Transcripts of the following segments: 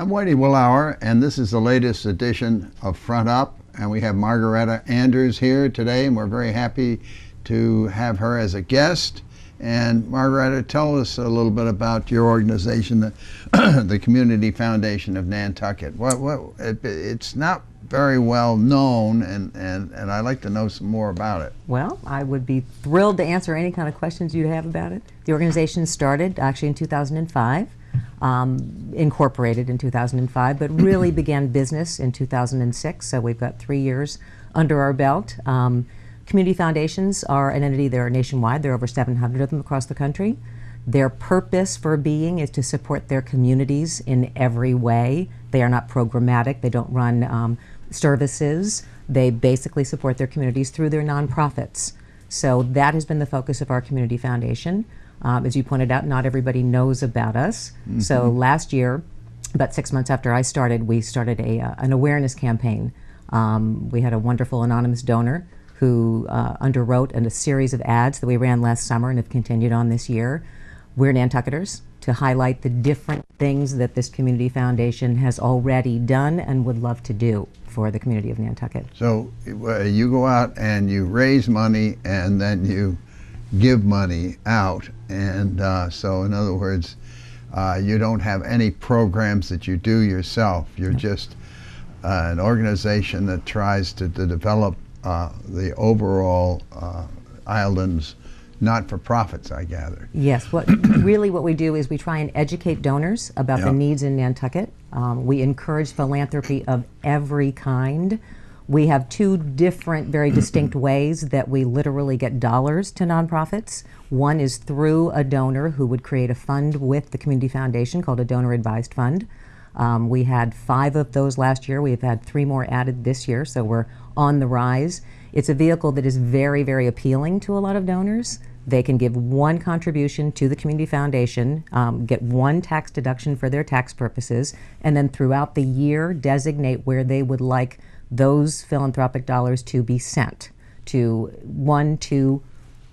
I'm Whitey Willauer, and this is the latest edition of Front Up, and we have Margaretta Andrews here today, and we're very happy to have her as a guest. And Margaretta, tell us a little bit about your organization, the Community Foundation of Nantucket. It's not very well known, and I'd like to know some more about it. Well, I would be thrilled to answer any kind of questions you'd have about it. The organization started actually in 2005. Incorporated in 2005, but really began business in 2006, so we've got 3 years under our belt. Community foundations are an entity. They're nationwide. There are over 700 of them across the country. Their purpose for being is to support their communities in every way. They are not programmatic. They don't run services. They basically support their communities through their nonprofits. So that has been the focus of our community foundation. As you pointed out, not everybody knows about us. Mm-hmm. So last year, about 6 months after I started, we started an awareness campaign. We had a wonderful anonymous donor who underwrote a series of ads that we ran last summer and have continued on this year. We're Nantucketers, to highlight the different things that this community foundation has already done and would love to do for the community of Nantucket. So you go out and you raise money and then you give money out, and so in other words, you don't have any programs that you do yourself. You're just an organization that tries to develop the overall island's not-for-profits, I gather. Yes, really what we do is we try and educate donors about the needs in Nantucket. We encourage philanthropy of every kind. We have two different, very distinct ways that we literally get dollars to nonprofits. One is through a donor who would create a fund with the Community Foundation called a donor advised fund. We had 5 of those last year. We've had 3 more added this year, so we're on the rise. It's a vehicle that is very, very appealing to a lot of donors. They can give 1 contribution to the Community Foundation, get 1 tax deduction for their tax purposes, and then throughout the year designate where they would like those philanthropic dollars to be sent to 1 to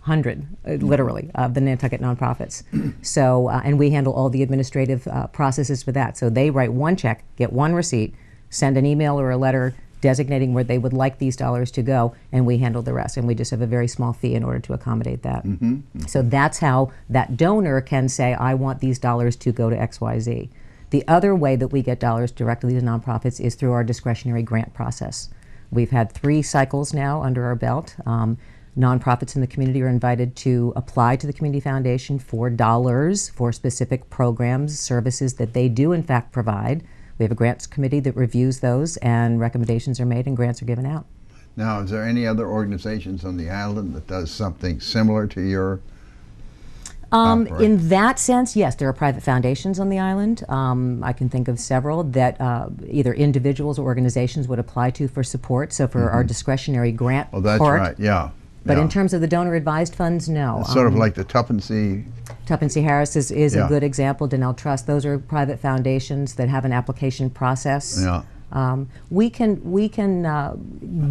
100, literally, of the Nantucket nonprofits. So, and we handle all the administrative processes for that. So they write 1 check, get 1 receipt, send an email or a letter designating where they would like these dollars to go, and we handle the rest. And we just have a very small fee in order to accommodate that. Mm-hmm. Mm-hmm. So that's how that donor can say, I want these dollars to go to XYZ. The other way that we get dollars directly to nonprofits is through our discretionary grant process. We've had 3 cycles now under our belt. Nonprofits in the community are invited to apply to the Community Foundation for dollars for specific programs, services that they do in fact provide. We have a grants committee that reviews those, and recommendations are made and grants are given out. Now, is there any other organizations on the island that does something similar to your in that sense, yes, there are private foundations on the island. I can think of several that either individuals or organizations would apply to for support. So for our discretionary grant that's part. Right, yeah. But in terms of the donor advised funds, no. It's sort of like the Tuppence Harris is a good example. Donnell Trust, those are private foundations that have an application process. Yeah. We can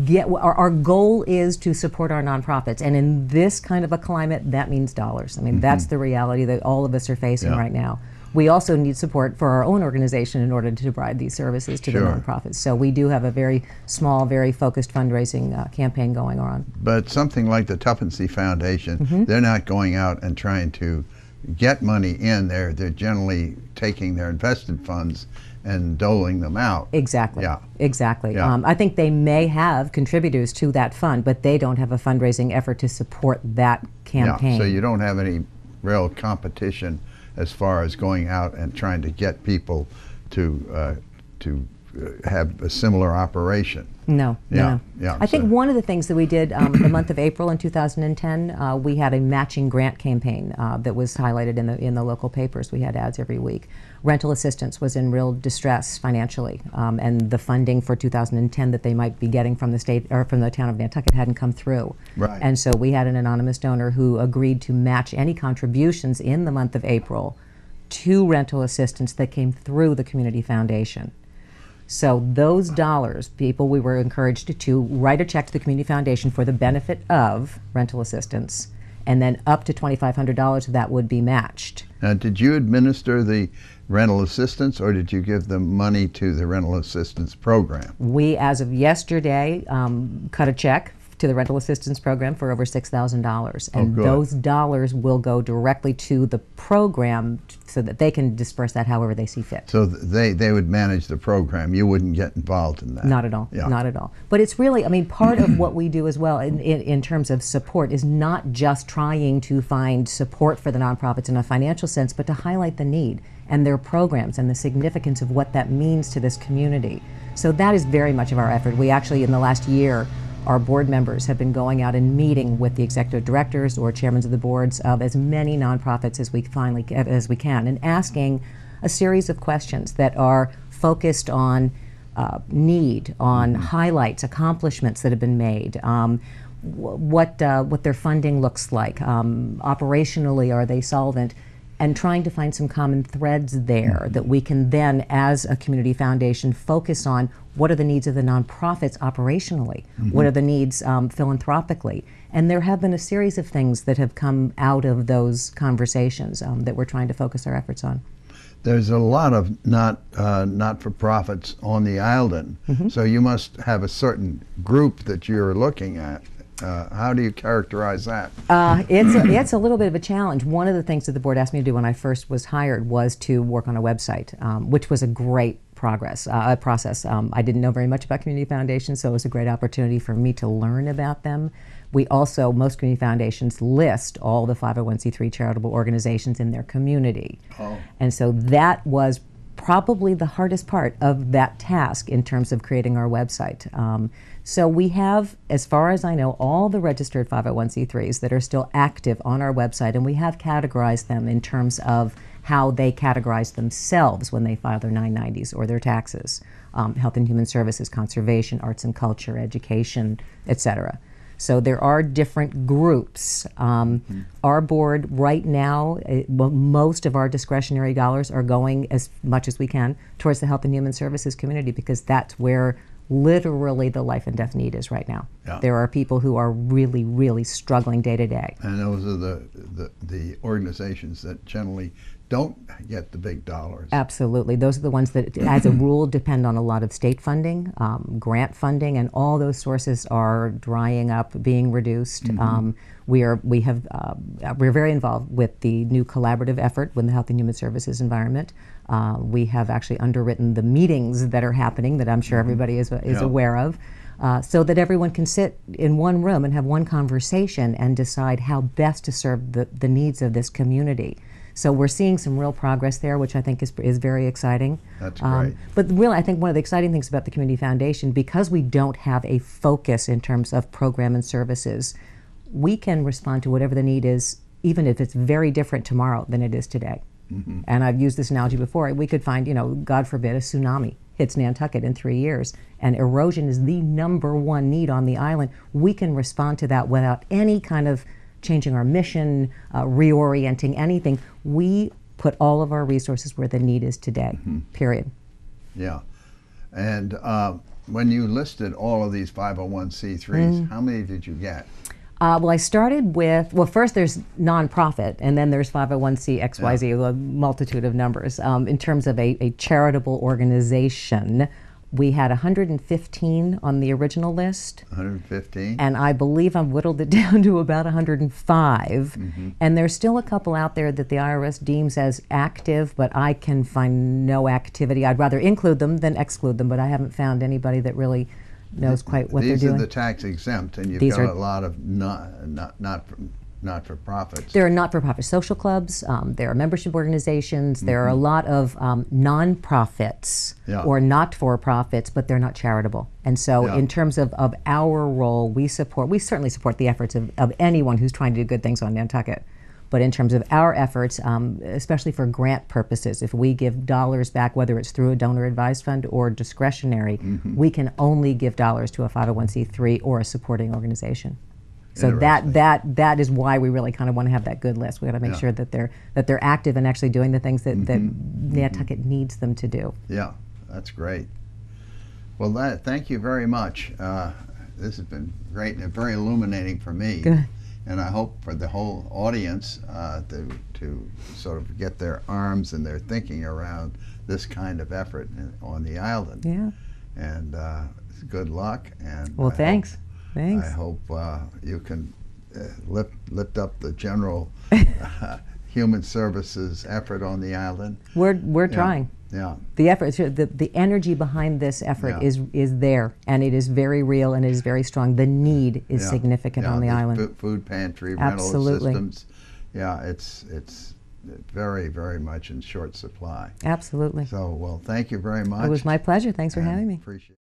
get, our goal is to support our nonprofits, and in this kind of a climate, that means dollars. I mean, that's the reality that all of us are facing right now. We also need support for our own organization in order to provide these services to the nonprofits. So we do have a very small, very focused fundraising campaign going on. But something like the Tuppence Foundation, they're not going out and trying to get money in there. They're generally taking their invested funds and doling them out. Exactly. Yeah. Exactly. Yeah. I think they may have contributors to that fund, but they don't have a fundraising effort to support that campaign. Yeah. So you don't have any real competition as far as going out and trying to get people to have a similar operation. No, yeah, no. Yeah, I think one of the things that we did the month of April in 2010, we had a matching grant campaign that was highlighted in the local papers. We had ads every week. Rental assistance was in real distress financially, and the funding for 2010 that they might be getting from the state or from the town of Nantucket hadn't come through. Right. And so we had an anonymous donor who agreed to match any contributions in the month of April to rental assistance that came through the Community Foundation. So those dollars, people, we were encouraged to write a check to the Community Foundation for the benefit of rental assistance, and then up to $2,500 of that would be matched. Now, did you administer the rental assistance, or did you give them money to the rental assistance program? We, as of yesterday, cut a check to the rental assistance program for over $6,000, and those dollars will go directly to the program so that they can disperse that however they see fit. So they would manage the program. You wouldn't get involved in that. Not at all. Yeah. Not at all. But it's really, I mean, part of what we do as well in terms of support is not just trying to find support for the nonprofits in a financial sense, but to highlight the need and their programs and the significance of what that means to this community. So that is very much of our effort. We actually, in the last year, our board members have been going out and meeting with the executive directors or chairmen of the boards of as many nonprofits as we can, and asking a series of questions that are focused on need, on highlights, accomplishments that have been made, what their funding looks like, operationally are they solvent, and trying to find some common threads there that we can then, as a community foundation, focus on what are the needs of the nonprofits operationally, what are the needs philanthropically. And there have been a series of things that have come out of those conversations that we're trying to focus our efforts on. There's a lot of not-for-profits on the island, so you must have a certain group that you're looking at. How do you characterize that? It's a little bit of a challenge. One of the things that the board asked me to do when I first was hired was to work on a website, which was a great process. I didn't know very much about community foundations, so it was a great opportunity for me to learn about them. We also, most community foundations list all the 501c3 charitable organizations in their community. And so that was probably the hardest part of that task in terms of creating our website. So we have, as far as I know, all the registered 501c3s that are still active on our website, and we have categorized them in terms of how they categorize themselves when they file their 990s or their taxes. Health and Human Services, Conservation, Arts and Culture, Education, etc. So there are different groups. Our board right now, most of our discretionary dollars are going as much as we can towards the Health and Human Services community, because that's where literally the life and death need is right now. There are people who are really, really struggling day to day. And those are the organizations that generally don't get the big dollars. Absolutely. Those are the ones that, as a rule, depend on a lot of state funding, grant funding, and all those sources are drying up, being reduced. We're very involved with the new collaborative effort with the Health and Human Services environment. We have actually underwritten the meetings that are happening that I'm sure everybody is aware of, so that everyone can sit in one room and have one conversation and decide how best to serve the needs of this community. So we're seeing some real progress there, which I think is very exciting. That's great. But really, I think one of the exciting things about the Community Foundation, because we don't have a focus in terms of program and services, we can respond to whatever the need is, even if it's very different tomorrow than it is today. And I've used this analogy before. We could find, God forbid, a tsunami hits Nantucket in 3 years, and erosion is the #1 need on the island. We can respond to that without any kind of changing our mission, reorienting anything. We put all of our resources where the need is today, period. Yeah. And when you listed all of these 501c3s, how many did you get? Well, I started with, first there's nonprofit, and then there's 501c XYZ, a multitude of numbers. In terms of a charitable organization, we had 115 on the original list. 115? And I believe I've whittled it down to about 105. And there's still a couple out there that the IRS deems as active, but I can find no activity. I'd rather include them than exclude them, but I haven't found anybody that really knows quite what they're doing. These are the tax exempt, and you've got a lot of not-for-profits. There are not-for-profit social clubs, there are membership organizations, there are a lot of non-profits or not-for-profits, but they're not charitable. And so in terms of our role, we certainly support the efforts of anyone who's trying to do good things on Nantucket. But in terms of our efforts, especially for grant purposes, if we give dollars back, whether it's through a donor-advised fund or discretionary, we can only give dollars to a 501c3 or a supporting organization. So that is why we really kind of want to have that good list. We got to make sure that they're active and actually doing the things that Nantucket needs them to do. Yeah, that's great. Well, thank you very much. This has been great and very illuminating for me. Good. And I hope for the whole audience to sort of get their arms and their thinking around this kind of effort on the island. Yeah. And good luck. And well, thanks. Thanks. I hope you can lift up the general human services effort on the island. We're trying. Yeah. The effort, the energy behind this effort is there, and it is very real and it is very strong. The need is significant on the island. Food pantry, Absolutely. rental systems. Yeah, it's very, very much in short supply. Absolutely. So, well, thank you very much. It was my pleasure. Thanks for having me. Appreciate it.